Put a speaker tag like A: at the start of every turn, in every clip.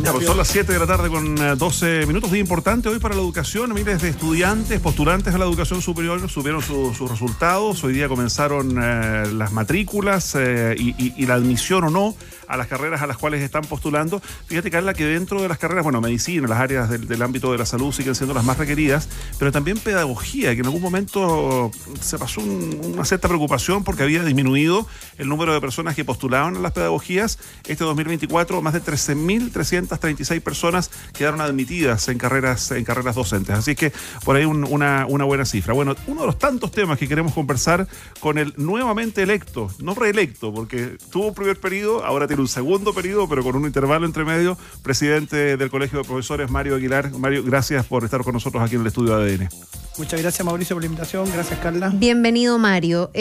A: Ya, pues son las 7 de la tarde con 12 minutos. Día importante hoy para la educación. Miles de estudiantes, postulantes a la educación superior subieron sus resultados. Hoy día comenzaron las matrículas y la admisión o no a las carreras a las cuales están postulando. Fíjate, Carla, que dentro de las carreras, bueno, medicina, las áreas del ámbito de la salud siguen siendo las más requeridas, pero también pedagogía, que en algún momento se pasó una cierta preocupación porque había disminuido el número de personas que postulaban a las pedagogías. Este 2024, más de 13.336 personas quedaron admitidas en carreras docentes. Así que por ahí una buena cifra. Bueno, uno de los tantos temas que queremos conversar con el nuevamente electo, no reelecto, porque tuvo un primer periodo, ahora tiene un segundo periodo, pero con un intervalo entre medio, presidente del Colegio de Profesores, Mario Aguilar. Mario, gracias por estar con nosotros aquí en el estudio de ADN.
B: Muchas gracias, Mauricio, por la invitación. Gracias, Carla.
C: Bienvenido, Mario.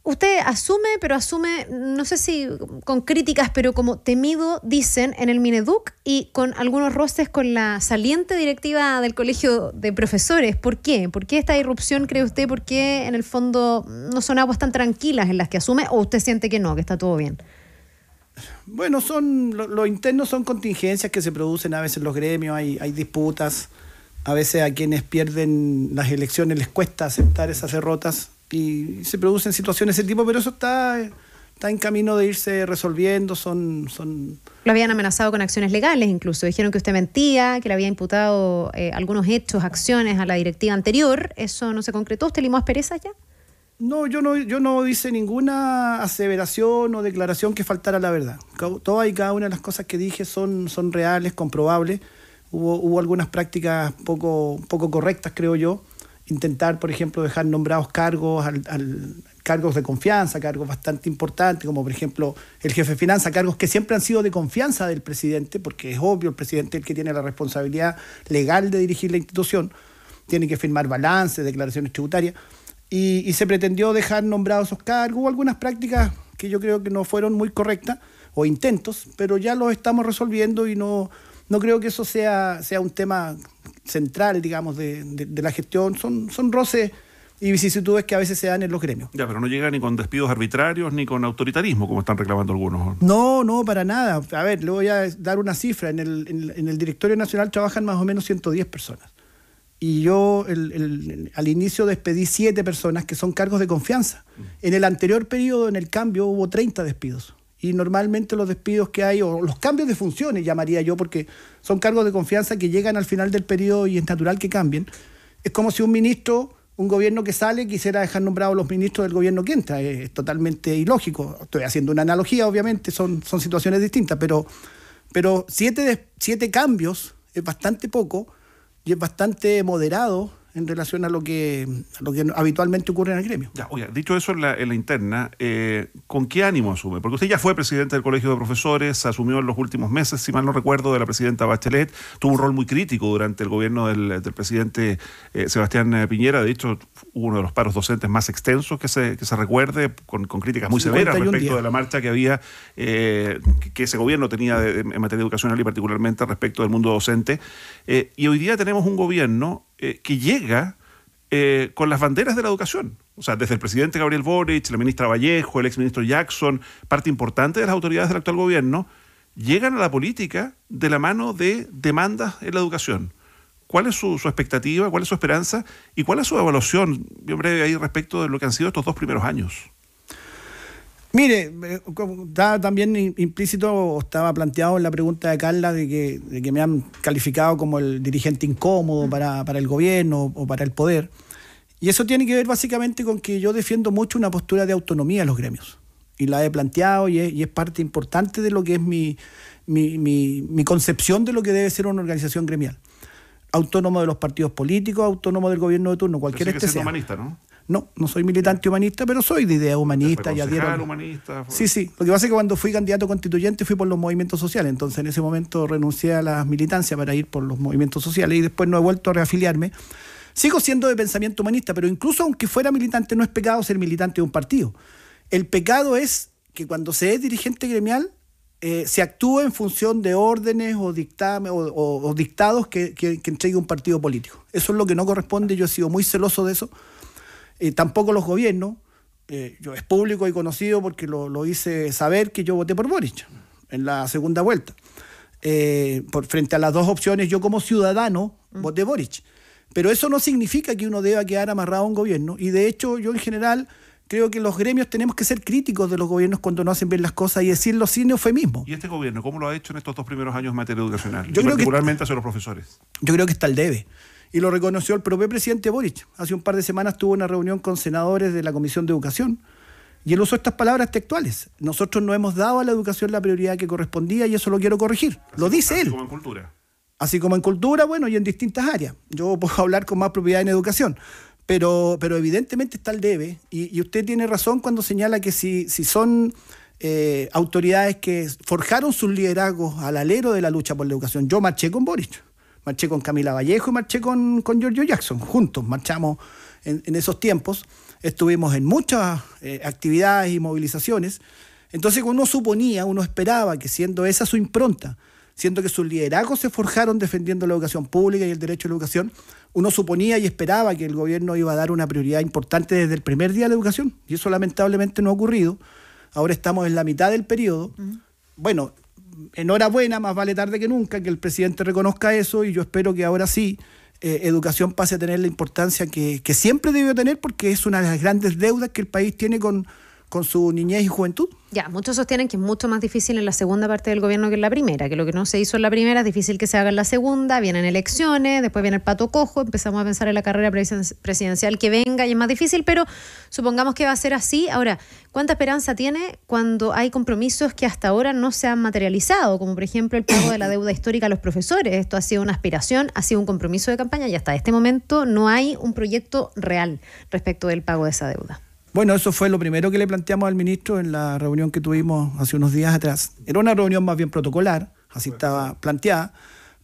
C: Usted asume, no sé si con críticas, pero como temido, dicen, en el Mineduc y con algunos roces con la saliente directiva del Colegio de Profesores. ¿Por qué? ¿Por qué esta irrupción, cree usted? ¿Por qué en el fondo no son aguas tan tranquilas en las que asume? ¿O usted siente que no, que está todo bien?
B: Bueno, los internos son contingencias que se producen a veces en los gremios, hay disputas, a veces a quienes pierden las elecciones les cuesta aceptar esas derrotas y se producen situaciones de ese tipo, pero eso está en camino de irse resolviendo.
C: Lo habían amenazado con acciones legales incluso, dijeron que usted mentía, que le había imputado algunos hechos, acciones a la directiva anterior. ¿Eso no se concretó? ¿Usted limó asperezas ya?
B: No, yo no hice ninguna aseveración o declaración que faltara la verdad. Todas y cada una de las cosas que dije son reales, comprobables. Hubo algunas prácticas poco correctas, creo yo. Intentar, por ejemplo, dejar nombrados cargos cargos de confianza, cargos bastante importantes, como por ejemplo el jefe de finanzas, cargos que siempre han sido de confianza del presidente, porque es obvio, el presidente es el que tiene la responsabilidad legal de dirigir la institución, tiene que firmar balances, declaraciones tributarias. Y se pretendió dejar nombrados esos cargos. Hubo algunas prácticas que yo creo que no fueron muy correctas, o intentos, pero ya los estamos resolviendo y no creo que eso sea un tema central, digamos, de la gestión. Son roces y vicisitudes que a veces se dan en los gremios.
A: Ya, pero no llega ni con despidos arbitrarios ni con autoritarismo, como están reclamando algunos.
B: No, para nada. A ver, le voy a dar una cifra. En el Directorio Nacional trabajan más o menos 110 personas. Y yo al inicio despedí 7 personas que son cargos de confianza. En el anterior periodo, en el cambio, hubo 30 despidos. Y normalmente los despidos que hay, o los cambios de funciones, llamaría yo, porque son cargos de confianza que llegan al final del periodo y es natural que cambien. Es como si un gobierno que sale quisiera dejar nombrados los ministros del gobierno que entra. Es totalmente ilógico. Estoy haciendo una analogía, obviamente, son situaciones distintas, pero 7 cambios es bastante poco. Y es bastante moderado en relación a lo que habitualmente ocurre en el gremio.
A: Ya, oiga, dicho eso en la interna, ¿con qué ánimo asume? Porque usted ya fue presidente del Colegio de Profesores, asumió en los últimos meses, si mal no recuerdo, de la presidenta Bachelet, tuvo un rol muy crítico durante el gobierno del presidente Sebastián Piñera. De hecho, hubo uno de los paros docentes más extensos que se recuerde, con críticas muy severas respecto de la marcha que había, que ese gobierno tenía en materia educacional y particularmente respecto del mundo docente. Y hoy día tenemos un gobierno que llega con las banderas de la educación. O sea, desde el presidente Gabriel Boric, la ministra Vallejo, el exministro Jackson, parte importante de las autoridades del actual gobierno, llegan a la política de la mano de demandas en la educación. ¿Cuál es su expectativa, cuál es su esperanza y cuál es su evaluación, bien breve, ahí respecto de lo que han sido estos 2 primeros años?
B: Mire, estaba también implícito, estaba planteado en la pregunta de Carla de que me han calificado como el dirigente incómodo para el gobierno o para el poder. Y eso tiene que ver básicamente con que yo defiendo mucho una postura de autonomía en los gremios. Y la he planteado y es parte importante de lo que es mi concepción de lo que debe ser una organización gremial. Autónomo de los partidos políticos, autónomo del gobierno de turno, cualquiera que sea.
A: Humanista, ¿no?
B: No soy militante humanista, pero soy de idea humanista.
A: Humanista.
B: Sí. Lo que pasa es que cuando fui candidato constituyente fui por los movimientos sociales, entonces en ese momento renuncié a la militancia para ir por los movimientos sociales y después no he vuelto a reafiliarme. Sigo siendo de pensamiento humanista, pero incluso aunque fuera militante no es pecado ser militante de un partido. El pecado es que cuando se es dirigente gremial se actúa en función de órdenes o dictados que entregue un partido político. Eso es lo que no corresponde, yo he sido muy celoso de eso. Tampoco los gobiernos. Yo es público y conocido porque lo hice saber que yo voté por Boric en la segunda vuelta. frente a las dos opciones, yo como ciudadano voté Boric. Pero eso no significa que uno deba quedar amarrado a un gobierno. Y de hecho, yo en general creo que los gremios tenemos que ser críticos de los gobiernos cuando no hacen bien las cosas y decirlo sin eufemismo.
A: ¿Y este gobierno cómo lo ha hecho en estos 2 primeros años en materia educacional?
B: Yo creo
A: particularmente hacia los profesores.
B: Yo creo que está al debe. Y lo reconoció el propio presidente Boric. Hace un par de semanas tuvo una reunión con senadores de la Comisión de Educación y él usó estas palabras textuales. Nosotros no hemos dado a la educación la prioridad que correspondía y eso lo quiero corregir. Lo dice él.
A: Como en cultura.
B: Así como en cultura, bueno, y en distintas áreas. Yo puedo hablar con más propiedad en educación. Pero evidentemente está al debe. Y usted tiene razón cuando señala que si son autoridades que forjaron sus liderazgos al alero de la lucha por la educación. Yo marché con Boric, marché con Camila Vallejo y marché con Giorgio Jackson. Juntos marchamos en esos tiempos. Estuvimos en muchas actividades y movilizaciones. Entonces uno esperaba que siendo esa su impronta, siendo que sus liderazgos se forjaron defendiendo la educación pública y el derecho a la educación, uno suponía y esperaba que el gobierno iba a dar una prioridad importante desde el primer día de la educación. Y eso lamentablemente no ha ocurrido. Ahora estamos en la mitad del periodo. Bueno, enhorabuena, más vale tarde que nunca, que el presidente reconozca eso y yo espero que ahora sí educación pase a tener la importancia que siempre debió tener porque es una de las grandes deudas que el país tiene con su niñez y juventud.
C: Ya, muchos sostienen que es mucho más difícil en la segunda parte del gobierno que en la primera, que lo que no se hizo en la primera es difícil que se haga en la segunda, vienen elecciones, después viene el pato cojo, empezamos a pensar en la carrera presidencial que venga y es más difícil, pero supongamos que va a ser así. Ahora, ¿cuánta esperanza tiene cuando hay compromisos que hasta ahora no se han materializado, como por ejemplo el pago de la deuda histórica a los profesores? Esto ha sido una aspiración, ha sido un compromiso de campaña y hasta este momento no hay un proyecto real respecto del pago de esa deuda.
B: Bueno, eso fue lo primero que le planteamos al ministro en la reunión que tuvimos hace unos días atrás. Era una reunión más bien protocolar, así estaba planteada,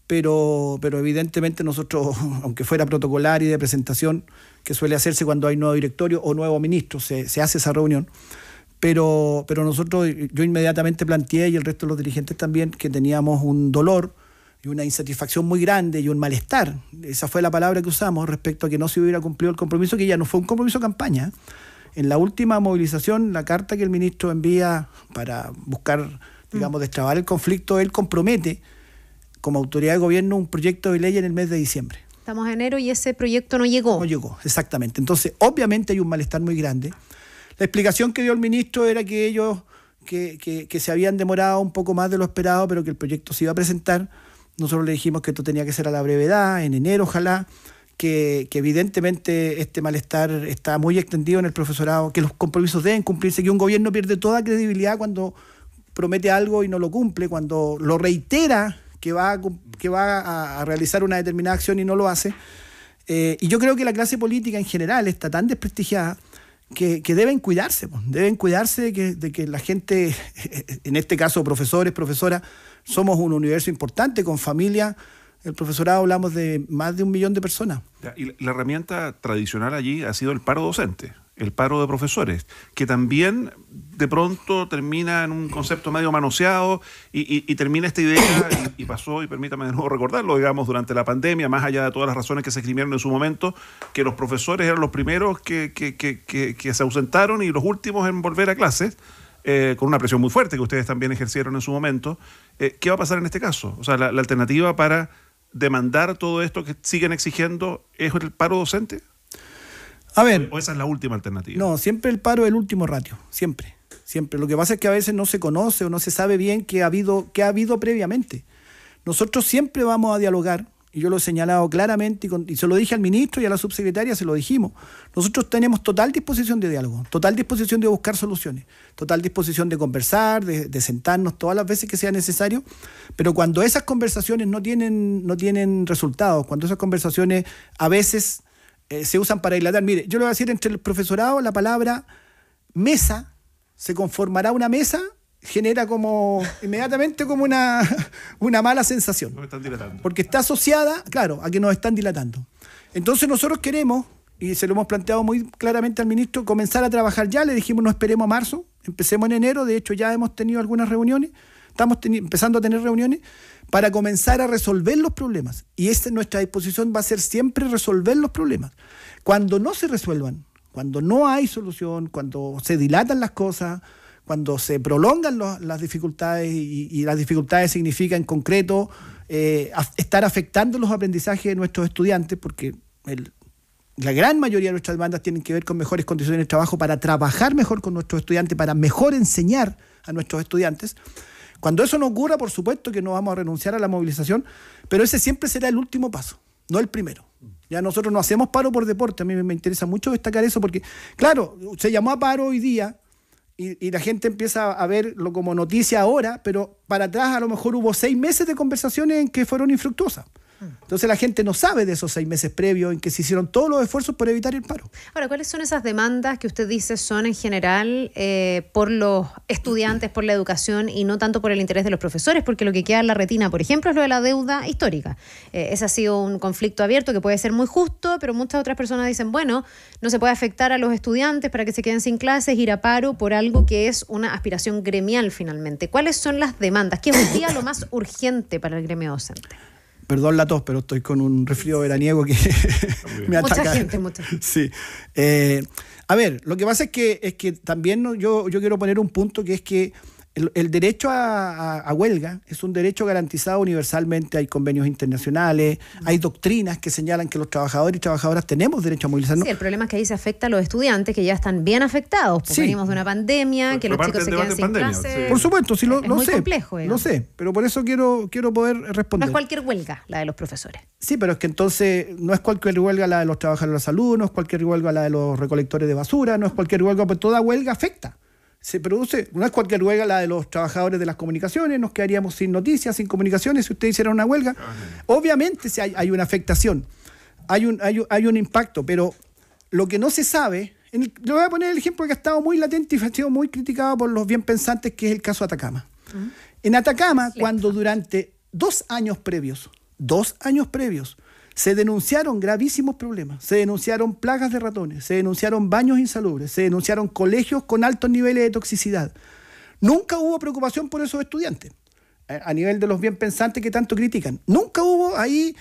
B: pero evidentemente nosotros, aunque fuera protocolar y de presentación, que suele hacerse cuando hay nuevo directorio o nuevo ministro, se hace esa reunión, pero nosotros, yo inmediatamente planteé y el resto de los dirigentes también, que teníamos un dolor y una insatisfacción muy grande y un malestar. Esa fue la palabra que usamos respecto a que no se hubiera cumplido el compromiso, que ya no fue un compromiso de campaña. En la última movilización, la carta que el ministro envía para buscar, digamos, destrabar el conflicto, él compromete como autoridad de gobierno un proyecto de ley en el mes de diciembre.
C: Estamos en enero y ese proyecto no llegó.
B: No llegó, exactamente. Entonces, obviamente hay un malestar muy grande. La explicación que dio el ministro era que ellos que se habían demorado un poco más de lo esperado, pero que el proyecto se iba a presentar. Nosotros le dijimos que esto tenía que ser a la brevedad, en enero ojalá, que evidentemente este malestar está muy extendido en el profesorado, que los compromisos deben cumplirse, que un gobierno pierde toda credibilidad cuando promete algo y no lo cumple, cuando lo reitera que va a realizar una determinada acción y no lo hace. Y yo creo que la clase política en general está tan desprestigiada que deben cuidarse de que la gente, en este caso profesores, profesoras, somos un universo importante con familia. El profesorado hablamos de más de 1 millón de personas.
A: Y la herramienta tradicional allí ha sido el paro docente, el paro de profesores, que también de pronto termina en un concepto medio manoseado y termina esta idea y pasó, y permítame de nuevo recordarlo, digamos, durante la pandemia, más allá de todas las razones que se escribieron en su momento, que los profesores eran los primeros que se ausentaron y los últimos en volver a clases, con una presión muy fuerte que ustedes también ejercieron en su momento. ¿Qué va a pasar en este caso? O sea, la alternativa para demandar todo esto que siguen exigiendo es el paro docente.
B: A ver,
A: ¿O esa es la última alternativa?
B: No, siempre el paro es el último ratio, siempre. Lo que pasa es que a veces no se conoce o no se sabe bien qué ha habido previamente. Nosotros siempre vamos a dialogar, y yo lo he señalado claramente, y se lo dije al ministro y a la subsecretaria, se lo dijimos. Nosotros tenemos total disposición de diálogo, total disposición de buscar soluciones, total disposición de conversar, de sentarnos todas las veces que sea necesario, pero cuando esas conversaciones no tienen resultados, cuando esas conversaciones a veces se usan para dilatar. Mire, yo le voy a decir, entre el profesorado la palabra mesa, se conformará una mesa, genera inmediatamente como una mala sensación.
A: Nos están dilatando.
B: Porque está asociada, claro, a que nos están dilatando. Entonces nosotros queremos, y se lo hemos planteado muy claramente al ministro, comenzar a trabajar ya. Le dijimos no esperemos a marzo, empecemos en enero. De hecho ya hemos tenido algunas reuniones, estamos empezando a tener reuniones para comenzar a resolver los problemas. Y nuestra disposición va a ser siempre resolver los problemas. Cuando no se resuelvan, cuando no hay solución, cuando se dilatan las cosas, cuando se prolongan las dificultades y las dificultades significan en concreto estar afectando los aprendizajes de nuestros estudiantes, porque la gran mayoría de nuestras demandas tienen que ver con mejores condiciones de trabajo para trabajar mejor con nuestros estudiantes, para mejor enseñar a nuestros estudiantes. Cuando eso no ocurra, por supuesto que no vamos a renunciar a la movilización, pero ese siempre será el último paso, no el primero. Ya nosotros no hacemos paro por deporte. A mí me interesa mucho destacar eso porque, claro, se llamó a paro hoy día y la gente empieza a verlo como noticia ahora, pero para atrás a lo mejor hubo 6 meses de conversaciones en que fueron infructuosas. Entonces la gente no sabe de esos 6 meses previos en que se hicieron todos los esfuerzos por evitar el paro.
C: Ahora, ¿cuáles son esas demandas que usted dice son en general por los estudiantes, por la educación y no tanto por el interés de los profesores? Porque lo que queda en la retina, por ejemplo, es lo de la deuda histórica. Ese ha sido un conflicto abierto que puede ser muy justo, pero muchas otras personas dicen, bueno, no se puede afectar a los estudiantes para que se queden sin clases, ir a paro por algo que es una aspiración gremial finalmente. ¿Cuáles son las demandas? ¿Qué es hoy día lo más urgente para el gremio docente?
B: Perdón la tos, pero estoy con un resfrío veraniego que me ataca.
C: Mucha gente.
B: Sí. A ver, lo que pasa es que también yo quiero poner un punto que es que el derecho a huelga es un derecho garantizado universalmente. Hay convenios internacionales, hay doctrinas que señalan que los trabajadores y trabajadoras tenemos derecho a movilizarnos.
C: Sí, el problema es que ahí se afecta a los estudiantes que ya están bien afectados, porque
B: sí,
C: venimos de una pandemia, que los chicos se quedan sin clases.
B: Sí. Por supuesto, sí, lo
C: muy
B: sé.
C: Complejo,
B: lo sé, pero por eso quiero poder responder.
C: No es cualquier huelga la de los profesores.
B: Sí, pero es que entonces no es cualquier huelga la de los trabajadores de la salud, no es cualquier huelga la de los recolectores de basura, no es cualquier huelga, pues toda huelga afecta. Se produce, no es cualquier huelga la de los trabajadores de las comunicaciones, nos quedaríamos sin noticias, sin comunicaciones si usted hiciera una huelga. Obviamente si hay una afectación, hay un impacto, pero lo que no se sabe, le voy a poner el ejemplo que ha estado muy latente y ha sido muy criticado por los bien pensantes, que es el caso Atacama. En Atacama, cuando durante 2 años previos, se denunciaron gravísimos problemas, se denunciaron plagas de ratones, se denunciaron baños insalubres, se denunciaron colegios con altos niveles de toxicidad. Nunca hubo preocupación por esos estudiantes, a nivel de los bien pensantes que tanto critican. Nunca hubo ahí,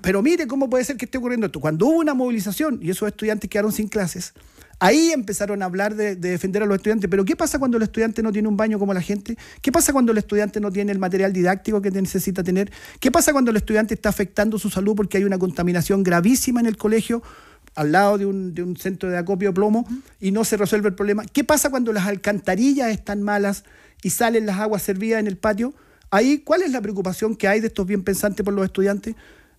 B: pero mire cómo puede ser que esté ocurriendo esto. Cuando hubo una movilización y esos estudiantes quedaron sin clases, ahí empezaron a hablar de defender a los estudiantes. Pero ¿qué pasa cuando el estudiante no tiene un baño como la gente? ¿Qué pasa cuando el estudiante no tiene el material didáctico que necesita tener? ¿Qué pasa cuando el estudiante está afectando su salud porque hay una contaminación gravísima en el colegio, al lado de un centro de acopio de plomo, y no se resuelve el problema? ¿Qué pasa cuando las alcantarillas están malas y salen las aguas servidas en el patio? Ahí, ¿cuál es la preocupación que hay de estos bien pensantes por los estudiantes?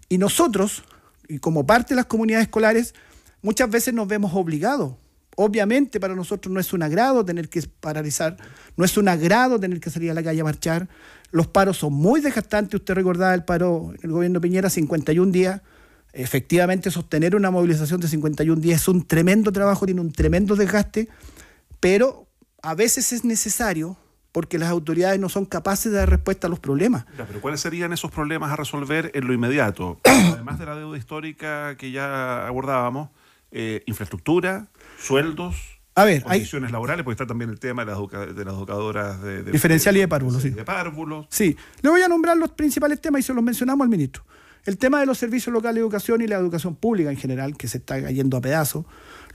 B: Y nosotros, y como parte de las comunidades escolares, muchas veces nos vemos obligados. Obviamente para nosotros no es un agrado tener que paralizar, no es un agrado tener que salir a la calle a marchar. Los paros son muy desgastantes. Usted recordaba el paro en el gobierno Piñera, 51 días. Efectivamente, sostener una movilización de 51 días es un tremendo trabajo, tiene un tremendo desgaste, pero a veces es necesario porque las autoridades no son capaces de dar respuesta a los problemas.
A: Ya, pero ¿cuáles serían esos problemas a resolver en lo inmediato? Además de la deuda histórica que ya abordábamos, infraestructura, sueldos, condiciones laborales, porque está también el tema de las educadoras de
B: diferencial y de párvulos.
A: Sí. De párvulos.
B: Sí, le voy a nombrar los principales temas y se los mencionamos al ministro. El tema de los servicios locales de educación y la educación pública en general, que se está cayendo a pedazos.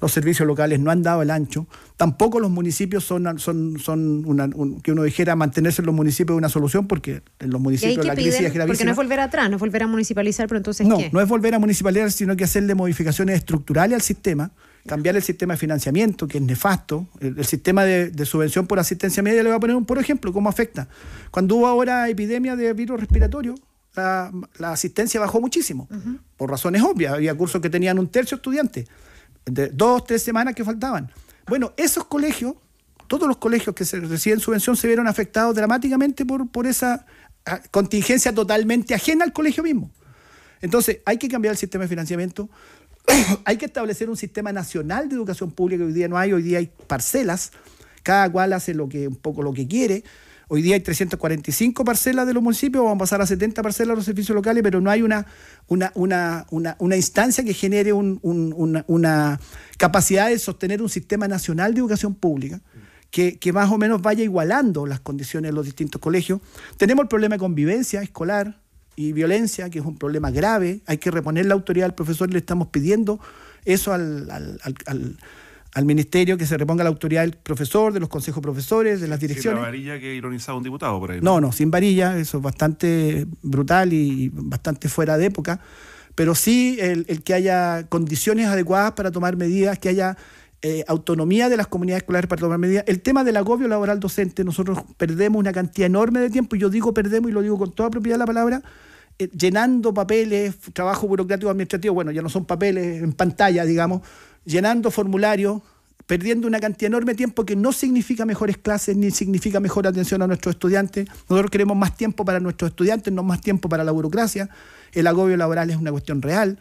B: Los servicios locales no han dado el ancho. Tampoco los municipios que uno dijera mantenerse en los municipios es una solución, porque en los municipios la crisis es gravísima.
C: Porque no es volver atrás, no es volver a municipalizar, pero entonces
B: no,
C: ¿qué?
B: No es volver a municipalizar, sino que hacerle modificaciones estructurales al sistema, cambiar el sistema de financiamiento, que es nefasto, el sistema de subvención por asistencia médica. Le voy a poner por ejemplo cómo afecta. Cuando hubo ahora epidemia de virus respiratorio, la asistencia bajó muchísimo, por razones obvias. Había cursos que tenían 1/3 estudiantes, de 2-3 semanas que faltaban. Bueno, esos colegios, todos los colegios que se reciben subvención se vieron afectados dramáticamente por esa contingencia totalmente ajena al colegio mismo. Entonces, hay que cambiar el sistema de financiamiento, hay que establecer un sistema nacional de educación pública, que hoy día no hay. Hoy día hay parcelas, cada cual hace un poco lo que quiere. Hoy día hay 345 parcelas de los municipios, vamos a pasar a 70 parcelas de los servicios locales, pero no hay una instancia que genere una capacidad de sostener un sistema nacional de educación pública que más o menos vaya igualando las condiciones de los distintos colegios. Tenemos el problema de convivencia escolar y violencia, que es un problema grave. Hay que reponer la autoridad del profesor y le estamos pidiendo eso al ministerio que se reponga la autoridad del profesor, de los consejos profesores, de las
A: Sin
B: direcciones.
A: la varilla que ironizaba un diputado por ahí.
B: No, sin varilla, eso es bastante brutal y bastante fuera de época, pero sí el que haya condiciones adecuadas para tomar medidas, que haya autonomía de las comunidades escolares para tomar medidas. El tema del agobio laboral docente, nosotros perdemos una cantidad enorme de tiempo, y yo digo perdemos y lo digo con toda propiedad de la palabra, llenando papeles, trabajo burocrático administrativo, bueno, ya no son papeles en pantalla, digamos, llenando formularios, perdiendo una cantidad enorme de tiempo que no significa mejores clases ni significa mejor atención a nuestros estudiantes. Nosotros queremos más tiempo para nuestros estudiantes, no más tiempo para la burocracia. El agobio laboral es una cuestión real.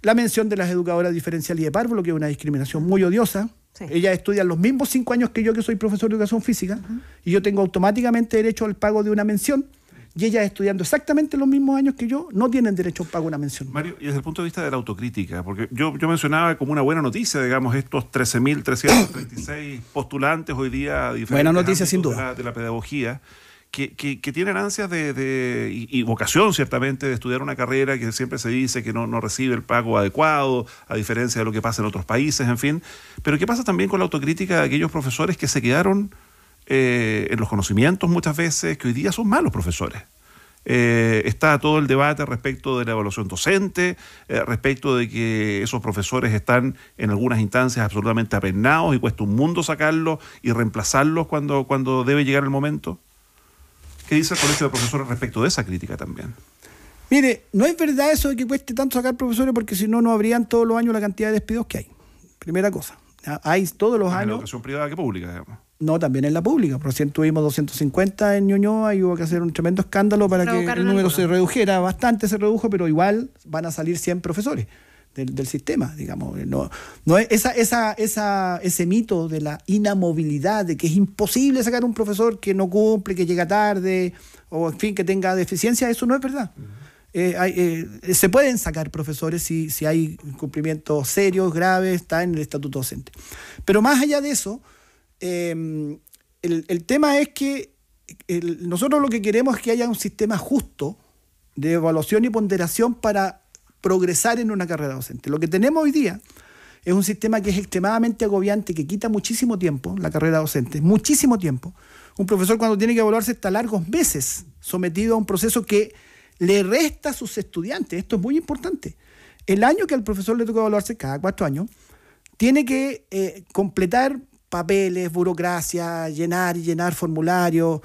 B: La mención de las educadoras diferenciales y de párvulo, que es una discriminación muy odiosa. Sí. Ellas estudian los mismos 5 años que yo, que soy profesor de educación física, y yo tengo automáticamente derecho al pago de una mención. Y ellas, estudiando exactamente los mismos años que yo, no tienen derecho a pago de una mención.
A: Mario, y desde el punto de vista de la autocrítica, porque yo mencionaba como una buena noticia, digamos, estos 13.336 postulantes hoy día, diferentes
B: buena noticia, sin duda,
A: de la pedagogía, que tienen ansias y vocación, ciertamente, de estudiar una carrera que siempre se dice que no recibe el pago adecuado, a diferencia de lo que pasa en otros países, en fin. Pero ¿qué pasa también con la autocrítica de aquellos profesores que se quedaron en los conocimientos muchas veces, que hoy día son malos profesores? Está todo el debate respecto de la evaluación docente, respecto de que esos profesores están en algunas instancias absolutamente apennados y cuesta un mundo sacarlos y reemplazarlos cuando debe llegar el momento. ¿Qué dice el Colegio de Profesores respecto de esa crítica también?
B: Mire, no es verdad eso de que cueste tanto sacar profesores, porque si no, no habrían todos los años la cantidad de despidos que hay. Primera cosa. Hay todos los años.
A: ¿En la educación privada que pública, digamos?
B: No, también en la pública. Recién tuvimos 250 en Ñuñoa y hubo que hacer un tremendo escándalo para que el número se redujera. Bastante se redujo, pero igual van a salir 100 profesores del sistema, digamos. No es ese mito de la inamovilidad, de que es imposible sacar un profesor que no cumple, que llega tarde, o en fin, que tenga deficiencia. Eso no es verdad. Se pueden sacar profesores si hay incumplimientos serios, graves, está en el estatuto docente. Pero más allá de eso, el tema es que nosotros lo que queremos es que haya un sistema justo de evaluación y ponderación para progresar en una carrera docente. Lo que tenemos hoy día es un sistema que es extremadamente agobiante, que quita muchísimo tiempo, la carrera docente, muchísimo tiempo. Un profesor, cuando tiene que evaluarse, está largos meses sometido a un proceso que le resta a sus estudiantes. Esto es muy importante. El año que al profesor le toca evaluarse, cada 4 años, tiene que completar papeles, burocracia, llenar formularios,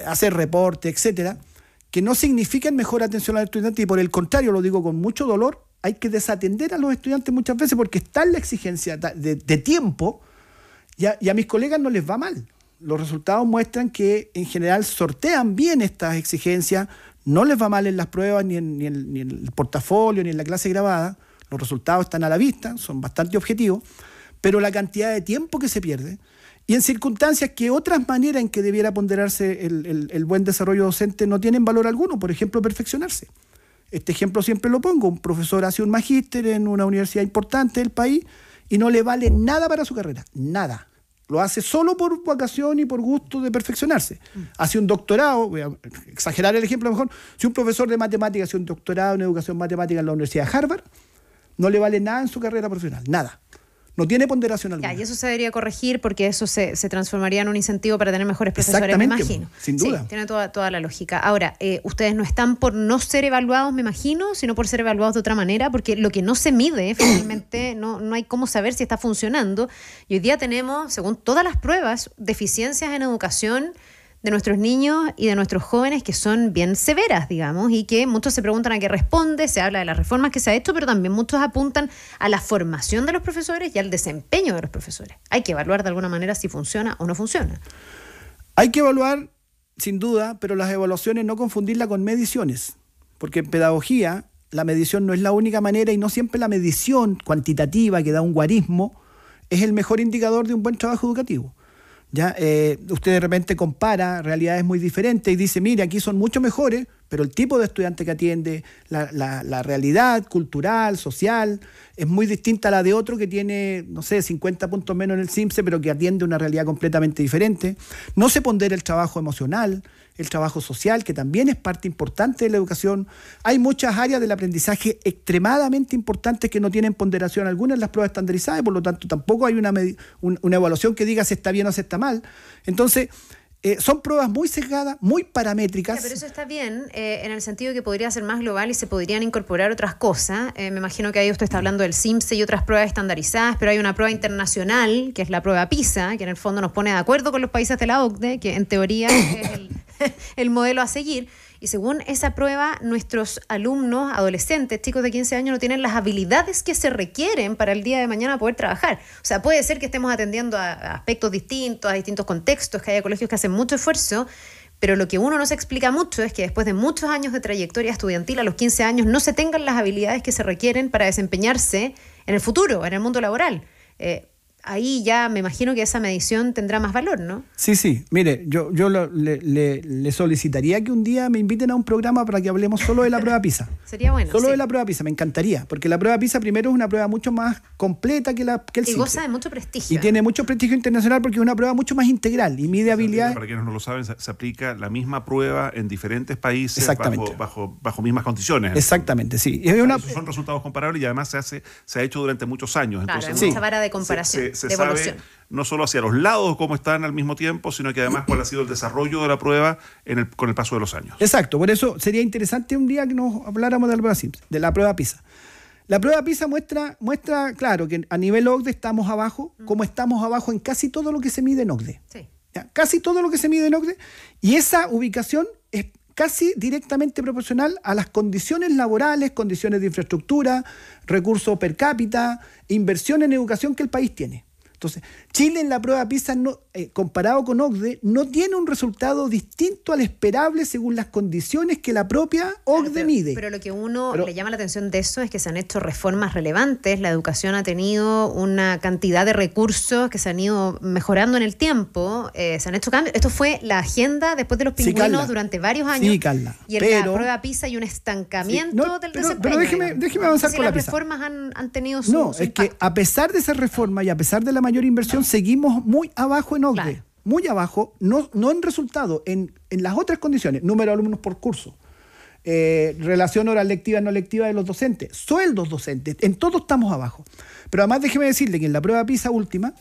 B: hacer reportes, etcétera, que no significan mejor atención al estudiante, y por el contrario, lo digo con mucho dolor, hay que desatender a los estudiantes muchas veces porque está en la exigencia de tiempo, y a mis colegas no les va mal. Los resultados muestran que en general sortean bien estas exigencias, no les va mal en las pruebas, ni en el portafolio, ni en la clase grabada. Los resultados están a la vista, son bastante objetivos, pero la cantidad de tiempo que se pierde, y en circunstancias que otras maneras en que debiera ponderarse el buen desarrollo docente no tienen valor alguno. Por ejemplo, perfeccionarse. Este ejemplo siempre lo pongo. Un profesor hace un magíster en una universidad importante del país y no le vale nada para su carrera, nada. Lo hace solo por vocación y por gusto de perfeccionarse. Hace un doctorado, voy a exagerar el ejemplo mejor, si un profesor de matemáticas hace un doctorado en educación matemática en la Universidad de Harvard, no le vale nada en su carrera profesional, nada. No tiene ponderación alguna.
C: Y eso se debería corregir, porque eso se transformaría en un incentivo para tener mejores profesores, me imagino.
B: Sin duda.
C: Sí, tiene toda la lógica. Ahora, ustedes no están por no ser evaluados, me imagino, sino por ser evaluados de otra manera, porque lo que no se mide, finalmente, no hay cómo saber si está funcionando. Y hoy día tenemos, según todas las pruebas, deficiencias en educación de nuestros niños y de nuestros jóvenes que son bien severas, digamos, y que muchos se preguntan a qué responde. Se habla de las reformas que se ha hecho, pero también muchos apuntan a la formación de los profesores y al desempeño de los profesores. Hay que evaluar de alguna manera si funciona o no funciona.
B: Hay que evaluar, sin duda, pero las evaluaciones no confundirla con mediciones, porque en pedagogía la medición no es la única manera, y no siempre la medición cuantitativa que da un guarismo es el mejor indicador de un buen trabajo educativo. ¿Ya? Usted de repente compara realidades muy diferentes y dice, mire, aquí son mucho mejores, pero el tipo de estudiante que atiende, la realidad cultural, social, es muy distinta a la de otro que tiene, no sé, 50 puntos menos en el CIMSE, pero que atiende una realidad completamente diferente. No se pondera el trabajo emocional, el trabajo social, que también es parte importante de la educación. Hay muchas áreas del aprendizaje extremadamente importantes que no tienen ponderación alguna en las pruebas estandarizadas, y por lo tanto tampoco hay una evaluación que diga si está bien o si está mal. Entonces, son pruebas muy sesgadas, muy paramétricas.
C: Pero eso está bien, en el sentido de que podría ser más global y se podrían incorporar otras cosas. Me imagino que ahí usted está hablando del CIMSE y otras pruebas estandarizadas, pero hay una prueba internacional, que es la prueba PISA, que en el fondo nos pone de acuerdo con los países de la OCDE, que en teoría es el modelo a seguir. Y según esa prueba, nuestros alumnos, adolescentes, chicos de 15 años, no tienen las habilidades que se requieren para el día de mañana poder trabajar. O sea, puede ser que estemos atendiendo a aspectos distintos, a distintos contextos, que haya colegios que hacen mucho esfuerzo, pero lo que uno no se explica mucho es que después de muchos años de trayectoria estudiantil, a los 15 años, no se tengan las habilidades que se requieren para desempeñarse en el futuro, en el mundo laboral. Ahí ya me imagino que esa medición tendrá más valor, ¿no?
B: Sí. Mire, yo le solicitaría que un día me inviten a un programa para que hablemos solo de la prueba PISA.
C: Sería bueno.
B: Solo de la prueba PISA, me encantaría, porque la prueba PISA primero es una prueba mucho más completa que el CIMSE.
C: Y goza de mucho prestigio.
B: Y tiene mucho prestigio internacional porque es una prueba mucho más integral y mide habilidades.
A: Para quienes no lo saben, se aplica la misma prueba en diferentes países bajo mismas condiciones.
B: Exactamente, sí.
A: Esos son resultados comparables y además se ha hecho durante muchos años.
C: Claro,
A: entonces,
C: hay mucha vara de comparación.
A: Se sabe no solo hacia los lados cómo están al mismo tiempo, sino que además cuál ha sido el desarrollo de la prueba con el paso de los años.
B: Exacto, por eso sería interesante un día que nos habláramos de la prueba PISA. La prueba PISA muestra, claro, que a nivel OCDE estamos abajo, como estamos abajo en casi todo lo que se mide en OCDE.
C: Sí.
B: ¿Ya? Casi todo lo que se mide en OCDE, y esa ubicación es casi directamente proporcional a las condiciones laborales, condiciones de infraestructura, recursos per cápita, inversión en educación que el país tiene. Entonces, Chile en la prueba PISA, comparado con OCDE, no tiene un resultado distinto al esperable según las condiciones que la propia OCDE mide.
C: Pero lo que le llama la atención de eso es que se han hecho reformas relevantes. La educación ha tenido una cantidad de recursos que se han ido mejorando en el tiempo. Se han hecho cambios. Esto fue la agenda después de los pingüinos durante varios años.
B: Sí, Carla.
C: Y en la prueba PISA hay un estancamiento del desempeño.
B: Pero déjeme avanzar con la PISA.
C: Las reformas han tenido su
B: No, es
C: impacto.
B: que a pesar de esa reforma y a pesar de la mayor inversión, seguimos muy abajo en OCDE.
C: Claro.
B: Muy abajo, no en resultado, en las otras condiciones, número de alumnos por curso, relación horas lectivas no lectivas de los docentes, sueldos docentes, en todo estamos abajo. Pero además déjeme decirle que en la prueba PISA última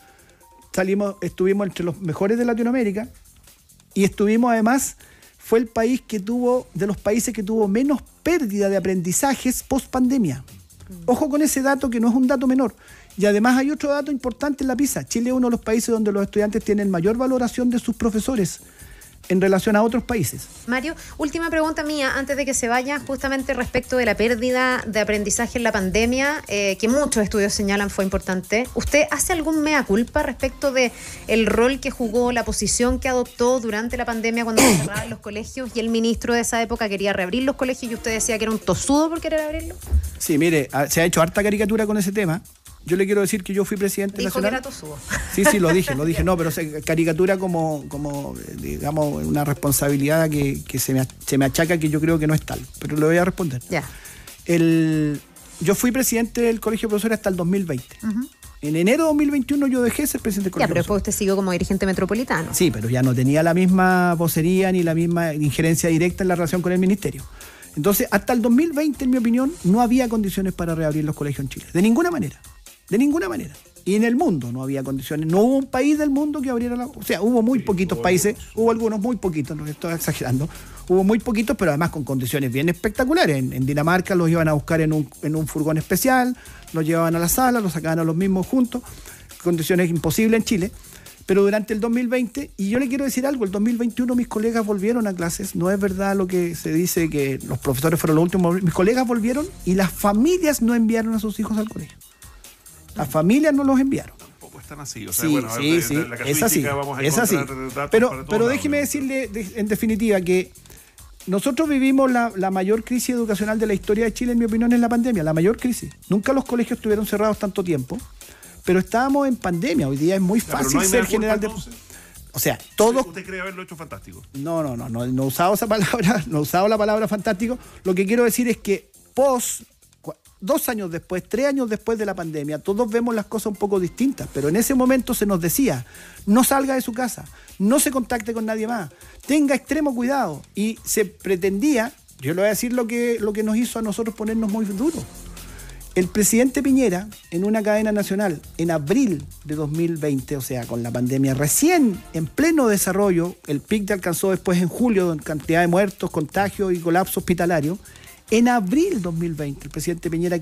B: estuvimos entre los mejores de Latinoamérica y fue el país de los países que tuvo menos pérdida de aprendizajes post pandemia. Ojo con ese dato, que no es un dato menor. Y además hay otro dato importante en la PISA. Chile es uno de los países donde los estudiantes tienen mayor valoración de sus profesores en relación a otros países.
C: Mario, última pregunta mía antes de que se vaya, justamente respecto de la pérdida de aprendizaje en la pandemia, que muchos estudios señalan fue importante. ¿Usted hace algún mea culpa respecto de el rol que jugó, la posición que adoptó durante la pandemia cuando se cerraban los colegios y el ministro de esa época quería reabrir los colegios y usted decía que era un tosudo por querer abrirlos?
B: Sí, mire, se ha hecho harta caricatura con ese tema. Yo le quiero decir que yo fui presidente nacional.
C: Dijo que era tosudo.
B: Sí, lo dije, no, pero caricatura como digamos, una responsabilidad que se me achaca, que yo creo que no es tal, pero le voy a responder.
C: Ya.
B: Yo fui presidente del Colegio de Profesores hasta el 2020. Uh-huh. En enero de 2021 yo dejé de ser presidente del Colegio de Profesores.
C: Pero después usted siguió como dirigente metropolitano.
B: Sí, pero ya no tenía la misma vocería ni la misma injerencia directa en la relación con el ministerio. Entonces, hasta el 2020, en mi opinión, no había condiciones para reabrir los colegios en Chile. De ninguna manera. Y en el mundo no había condiciones. No hubo un país del mundo que abriera o sea, hubo muy poquitos países, hubo algunos muy poquitos, no estoy exagerando. Hubo muy poquitos, pero además con condiciones bien espectaculares. En Dinamarca los iban a buscar en un furgón especial, los llevaban a la sala, los sacaban a los mismos juntos. Condiciones imposibles en Chile. Pero durante el 2020, y yo le quiero decir algo, el 2021 mis colegas volvieron a clases. No es verdad lo que se dice que los profesores fueron los últimos. Mis colegas volvieron y las familias no enviaron a sus hijos al colegio. Las familias no los enviaron.
A: Tampoco están así. O sea,
B: sí,
A: bueno,
B: sí,
A: la
B: es así.
A: Vamos a
B: es así. Pero déjeme decirle, en definitiva, que nosotros vivimos la mayor crisis educacional de la historia de Chile, en mi opinión, en la pandemia. La mayor crisis. Nunca los colegios estuvieron cerrados tanto tiempo, pero estábamos en pandemia. Hoy día es muy fácil ser general de... O sea, todos...
A: ¿Usted cree haberlo hecho fantástico?
B: No he usado esa palabra, no he usado la palabra fantástico. Lo que quiero decir es que 2 años después, 3 años después de la pandemia, todos vemos las cosas un poco distintas, pero en ese momento se nos decía, no salga de su casa, no se contacte con nadie más, tenga extremo cuidado, y se pretendía, yo le voy a decir lo que nos hizo a nosotros ponernos muy duros. El presidente Piñera, en una cadena nacional, en abril de 2020, o sea, con la pandemia recién en pleno desarrollo, el pic te alcanzó después en julio, en cantidad de muertos, contagios y colapso hospitalario. En abril 2020, el presidente Piñera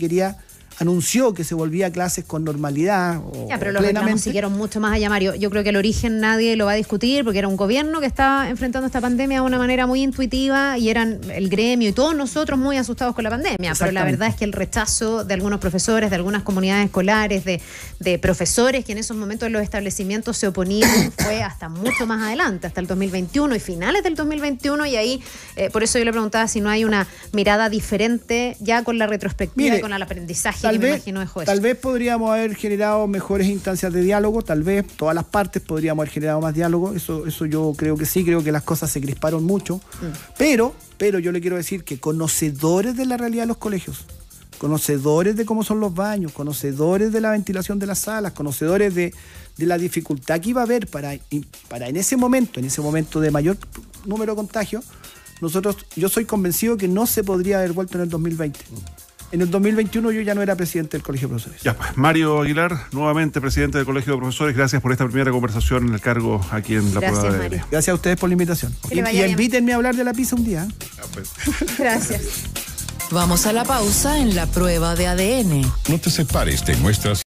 B: anunció que se volvía a clases con normalidad.
C: Pero los reclamos siguieron mucho más allá, Mario. Yo creo que el origen nadie lo va a discutir, porque era un gobierno que estaba enfrentando esta pandemia de una manera muy intuitiva, y eran el gremio y todos nosotros muy asustados con la pandemia. Pero la verdad es que el rechazo de algunos profesores, de algunas comunidades escolares, de profesores que en esos momentos en los establecimientos se oponían, fue hasta mucho más adelante, hasta el 2021 y finales del 2021, y ahí, por eso yo le preguntaba si no hay una mirada diferente ya con la retrospectiva y con el aprendizaje.
B: Tal vez podríamos haber generado mejores instancias de diálogo, tal vez todas las partes podríamos haber generado más diálogo, eso yo creo que sí, creo que las cosas se crisparon mucho, pero yo le quiero decir que conocedores de la realidad de los colegios, conocedores de cómo son los baños, conocedores de la ventilación de las salas, conocedores de la dificultad que iba a haber para en ese momento de mayor número de contagios, yo soy convencido que no se podría haber vuelto en el 2020. En el 2021 yo ya no era presidente del Colegio de Profesores.
A: Ya, pues, Mario Aguilar, nuevamente presidente del Colegio de Profesores, gracias por esta primera conversación en el cargo aquí en la prueba de ADN.
B: Gracias a ustedes por la invitación. Y invítenme a hablar de la pizza un día.
A: Ya, pues.
C: Gracias.
D: Vamos a la pausa en la prueba de ADN.
E: No te separes de nuestras